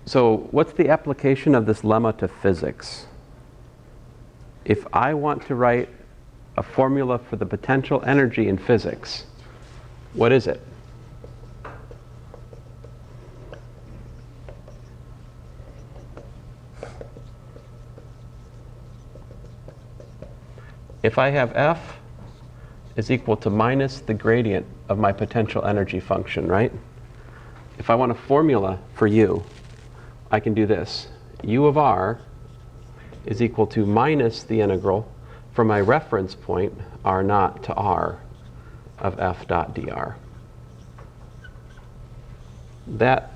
So what's the application of this lemma to physics? If I want to write a formula for the potential energy in physics, what is it? If I have F is equal to minus the gradient of my potential energy function, right? If I want a formula for U, I can do this. U of R is equal to minus the integral from my reference point, R naught to R, of F dot dr. That,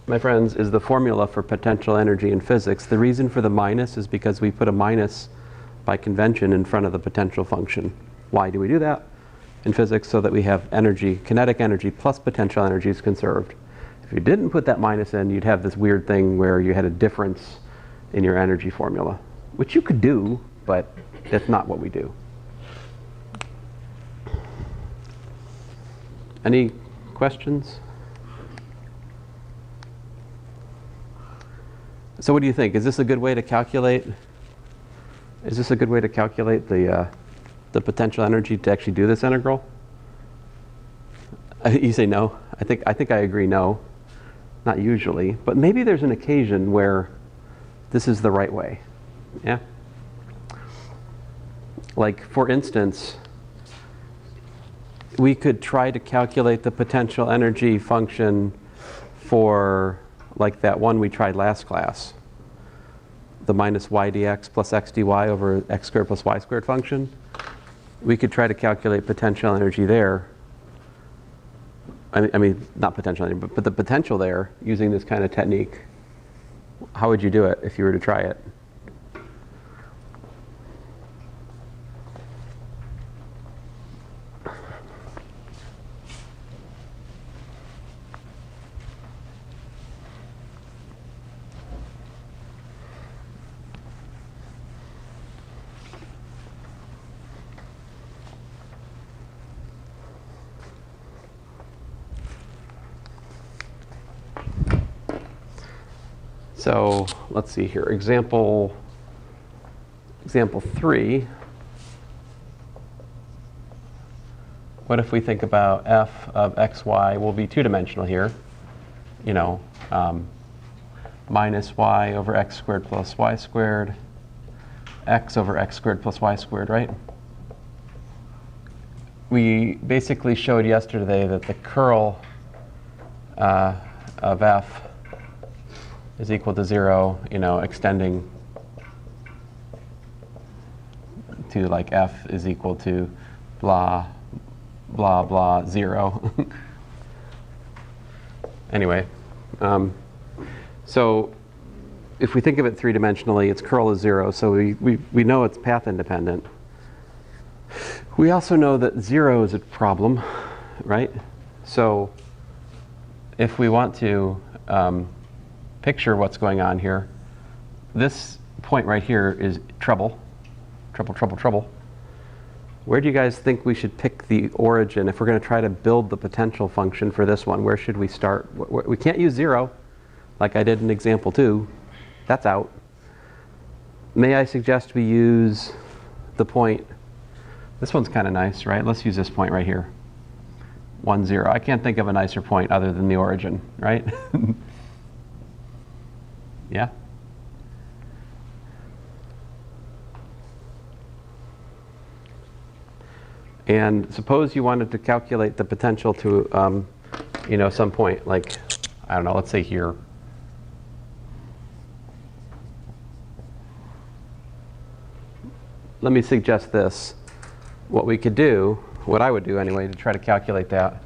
my friends, is the formula for potential energy in physics. The reason for the minus is because we put a minus by convention in front of the potential function. Why do we do that in physics? So that we have energy, kinetic energy plus potential energy is conserved. If you didn't put that minus in, you'd have this weird thing where you had a difference in your energy formula, which you could do, but that's not what we do. Any questions? So what do you think? Is this a good way to calculate? Is this a good way to calculate the potential energy to actually do this integral? You say no. I think I agree no. Not usually, but maybe there's an occasion where this is the right way. Yeah? Like, for instance, we could try to calculate the potential energy function for, like, that one we tried last class, the minus y dx plus x dy over x squared plus y squared function. We could try to calculate potential energy there. I mean, not potential energy, but the potential there using this kind of technique. How would you do it if you were to try it? So let's see here. Example 3. What if we think about f of xy will be two-dimensional here? You know, minus y over x squared plus y squared, x over x squared plus y squared, right? We basically showed yesterday that the curl of f is equal to 0, you know, extending to like f is equal to blah, blah, blah, 0. Anyway, so if we think of it three-dimensionally, its curl is 0, so we know it's path independent. We also know that 0 is a problem, right? So if we want to picture what's going on here, this point right here is trouble. Where do you guys think we should pick the origin if we're going to try to build the potential function for this one? Where should we start? We can't use 0 like I did in example 2. That's out. May I suggest we use the point, this one's kind of nice, right? Let's use this point right here, 1, 0. I can't think of a nicer point other than the origin, right? Yeah? And suppose you wanted to calculate the potential to, you know, some point, like, I don't know, let's say here. Let me suggest this. What we could do, what I would do anyway, to try to calculate that,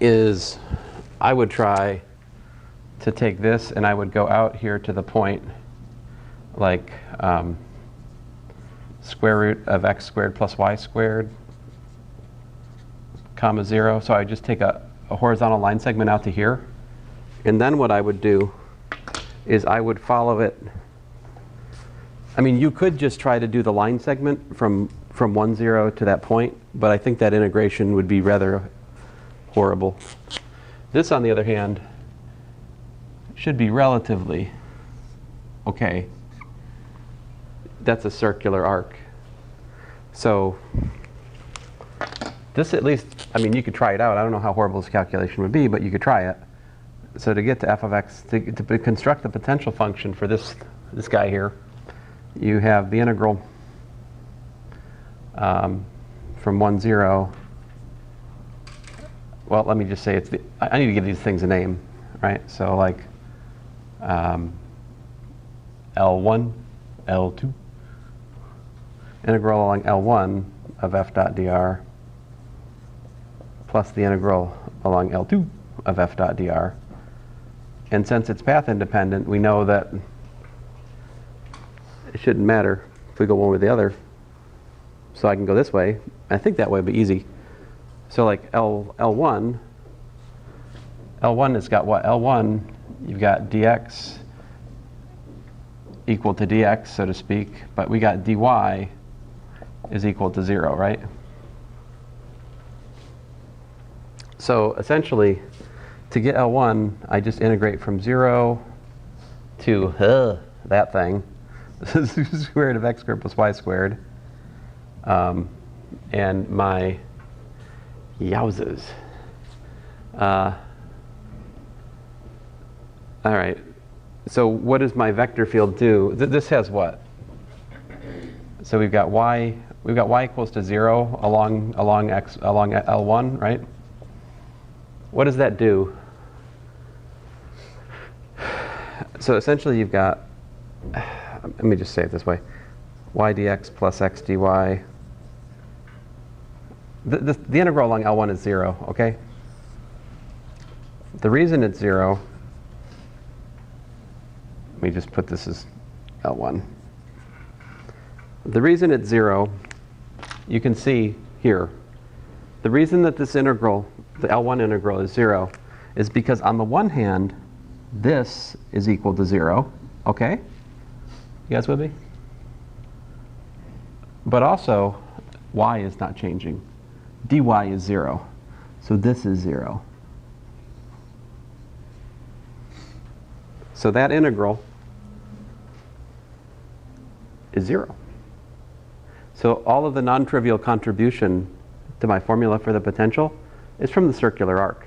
is I would try to take this and I would go out here to the point like square root of x squared plus y squared, comma 0. So I just take a horizontal line segment out to here. And then what I would do is I would follow it. I mean, you could just try to do the line segment from 1, 0 to that point, but I think that integration would be rather horrible. This, on the other hand, should be relatively okay. That's a circular arc. So this at least, I mean, you could try it out. I don't know how horrible this calculation would be, but you could try it. So to get to f of x, to construct the potential function for this guy here, you have the integral from 1, 0. Well, let me just say it's I need to give these things a name, right? So like L1, L2, integral along L1 of f dot dr plus the integral along L2 of f dot dr. And since it's path independent, we know that it shouldn't matter if we go one or the other. So I can go this way. I think that way would be easy. So like L1 has got what? L1, you've got dx equal to dx, so to speak, but we got dy is equal to 0, right? So essentially, to get L1, I just integrate from 0 to that thing. This is the square root of x squared plus y squared. And my yowzers. All right. So what does my vector field do? This has what? So we've got y equals to 0 along L1, right? What does that do? So essentially you've got, let me just say it this way, y dx plus x dy. The integral along L1 is 0, okay? The reason it's 0, let me just put this as L1. The reason it's 0, you can see here, the reason that this integral, the L1 integral is 0, is because on the one hand, this is equal to 0, okay? You guys with me? But also, y is not changing. dy is 0, so this is 0. So that integral is 0. So all of the non-trivial contribution to my formula for the potential is from the circular arc.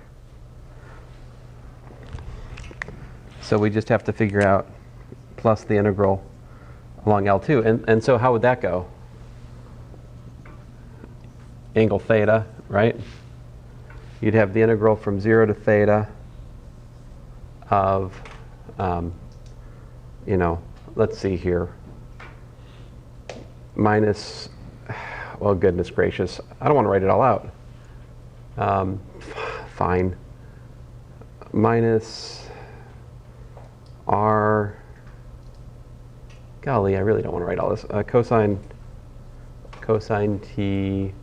So we just have to figure out plus the integral along L2. And so how would that go? Angle theta, right? You'd have the integral from 0 to theta of, let's see here, minus, well, goodness gracious, I don't want to write it all out. Fine. Minus r, golly, I really don't want to write all this. Cosine t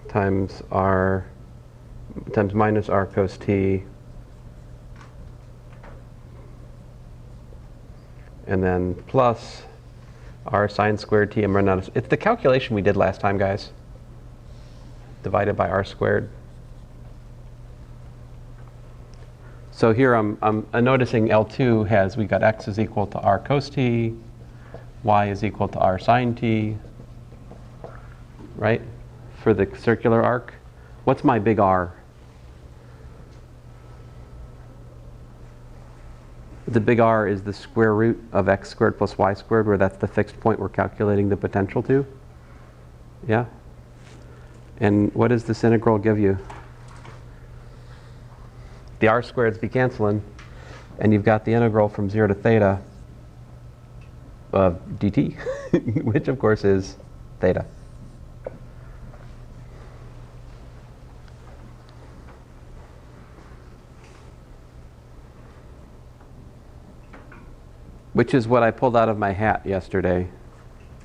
times r times minus r cos t, and then plus r sine squared t. I'm running out of, it's the calculation we did last time, guys, divided by r squared. So here I'm noticing L2 has, we got x is equal to r cos t, y is equal to r sine t, right? For the circular arc. What's my big R? The big R is the square root of x squared plus y squared, where that's the fixed point we're calculating the potential to. Yeah? And what does this integral give you? The r squareds be canceling, and you've got the integral from 0 to theta of dt, which of course is theta. Which is what I pulled out of my hat yesterday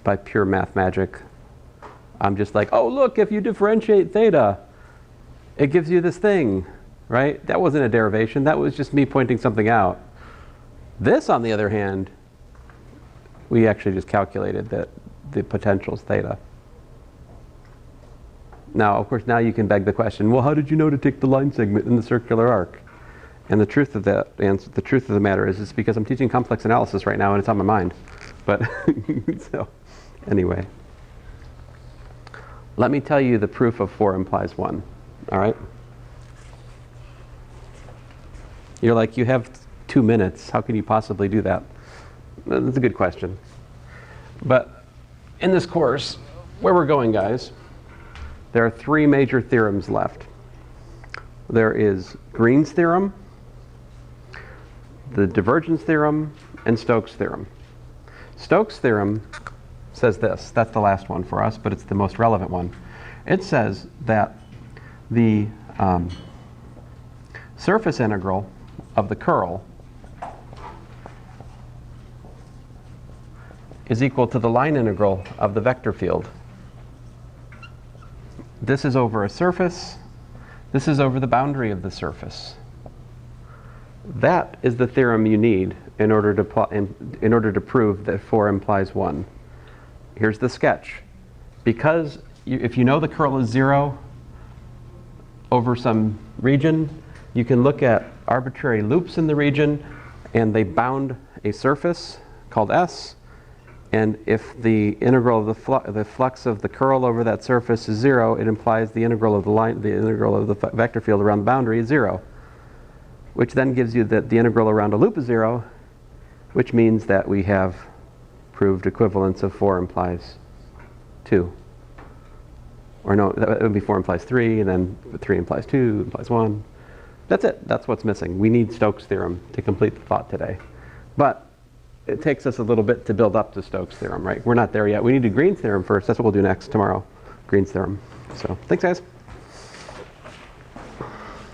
by pure math magic. I'm just like, oh, look, if you differentiate theta, it gives you this thing, right? That wasn't a derivation. That was just me pointing something out. This, on the other hand, we actually just calculated that the potential is theta. Now, of course, now you can beg the question, well, how did you know to take the line segment in the circular arc? And the truth of that, and the truth of the matter is, it's because I'm teaching complex analysis right now and it's on my mind. But so, anyway. Let me tell you the proof of 4 implies 1. All right? You're like, you have 2 minutes. How can you possibly do that? That's a good question. But in this course, where we're going, guys, there are 3 major theorems left. There is Green's theorem, the divergence theorem, and Stokes' theorem. Stokes' theorem says this. That's the last one for us, but it's the most relevant one. It says that the surface integral of the curl is equal to the line integral of the vector field. This is over a surface. This is over the boundary of the surface. That is the theorem you need in order to prove that 4 implies 1. Here's the sketch. Because if you know the curl is 0 over some region, you can look at arbitrary loops in the region, and they bound a surface called S. And if the integral of the flux of the curl over that surface is 0, it implies the integral of the integral of the vector field around the boundary is 0, which then gives you that the integral around a loop is 0, which means that we have proved equivalence of 4 implies 2. Or no, that would be 4 implies 3, and then 3 implies 2, implies 1. That's it. That's what's missing. We need Stokes' theorem to complete the thought today. But it takes us a little bit to build up to Stokes' theorem, right? We're not there yet. We need to do Green's theorem first. That's what we'll do next tomorrow, Green's theorem. So thanks, guys.